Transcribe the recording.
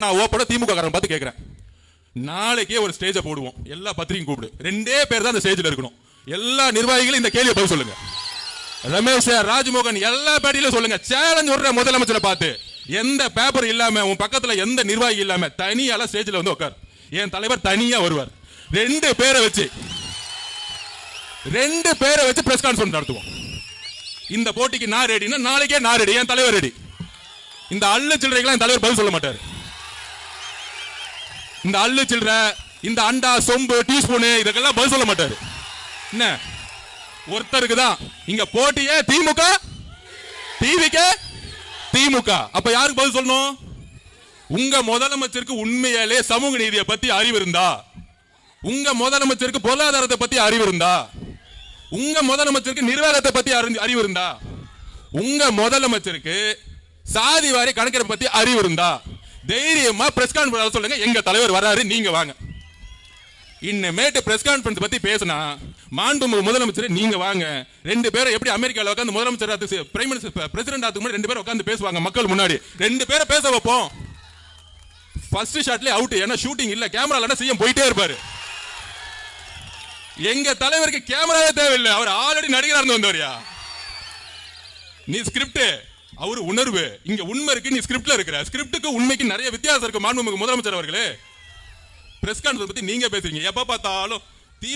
நான் ஓப்பட திமுக காரன் பார்த்து கேட்கிறேன், நாளைக்கே ஒரு ஸ்டேஜை போடுவோம், எல்லா பத்திரிகையும் கூப்பிடு, 2 பேர் தான் அந்த ஸ்டேஜில் இருக்கணும். எல்லா நிர்வாகிகளும் இந்த கேள்வியை பதில் சொல்லுங்க. ரமேஷ் ராஜ்மோகன் எல்லா பேட்டியிலும் சொல்லுங்க, சேலஞ்ச் விடுற முதலமைச்சரை பார்த்து, எந்த பேப்பர் இல்லாம உன் பக்கத்துல எந்த நிர்வாகி இல்லாம தனியால ஸ்டேஜில் வந்து உட்கார். என் தலைவர் தனியா வருவார். 2 பேரை வச்சு பிரஸ் கான்ஃபரன்ஸ் நடத்துவோம். இந்த போட்டிக்கு நான் ரெடினா நாளைக்கே நான் ரெடி, என் தலைவர் ரெடி. இந்த அள்ளு சில்லறைக்கெல்லாம் என் தலைவர் பதில் சொல்ல மாட்டார். இந்த அள்ளு சில்லற, இந்த அண்டா சொம்பு டீஸ்பூனு இதெல்லாம் பதில் சொல்ல மாட்டாரு. என்ன ஒருத்தருக்கு தான் இங்க போட்டியே, திமுக டிவிக்கு திமுக. அப்ப யாருக்கு பதில் சொல்லணும்? உங்க முதலமைச்சருக்கு உண்மையாலே சமூக நீதியை பத்தி அறிவு இருந்தா, உங்க முதலமைச்சருக்கு பொருளாதாரத்தை பத்தி அறிவு இருந்தா, உங்க முதலமைச்சருக்கு நிர்வாகத்தை பத்தி அறிவு இருந்தா, உங்க முதலமைச்சருக்கு சாதி வாரி கணக்கெடுப்பு பத்தி அறிவு இருந்தா தைரியமா பிரஸ் கான்ஃபரன்ஸ் சொல்லுங்க, எங்க தலைவர் வராரு, நீங்க வாங்க. இன்னமேட்டு பிரஸ் கான்ஃபரன்ஸ் பத்தி பேசினா மாண்புமிகு முதலமைச்சர் நீங்க வாங்க. 2 பேரும் எப்படி அமெரிக்காவில் உட்காந்து முதலமைச்சர் பிரைம் மினிஸ்டர் பிரசிடென்ட் ஆத்துக்கு முன்னாடி 2 பேரும் உட்காந்து பேசுவாங்க மக்கள் முன்னாடி. 2 பேரை பேச வைப்போம். ஃபர்ஸ்ட் ஷாட்லயே அவுட், ஏன்னா ஷூட்டிங் இல்ல, கேமரா இல்ல, சிஎம் போயிட்டே இருப்பாரு. எங்க தலைவருக்கு கேமராவே தேவையில்லை, அவர் ஆல்ரெடி நடிகரா இருந்து வந்தவரியா. நீ ஸ்கிரிப்ட், அவரு உணர்வு, இங்க உண்மை இருக்கு, நீ ஸ்கிரிப்ட்ல இருக்கிற. ஸ்கிரிப்டுக்கு உண்மைக்கு நிறைய வித்தியாசம் இருக்கு. மாண்புமிகு முதலமைச்சர் அவர்களே, பிரஸ் கான்ஃபரன்ஸ் பத்தி நீங்க பேசுறீங்க, எப்ப பார்த்தாலும்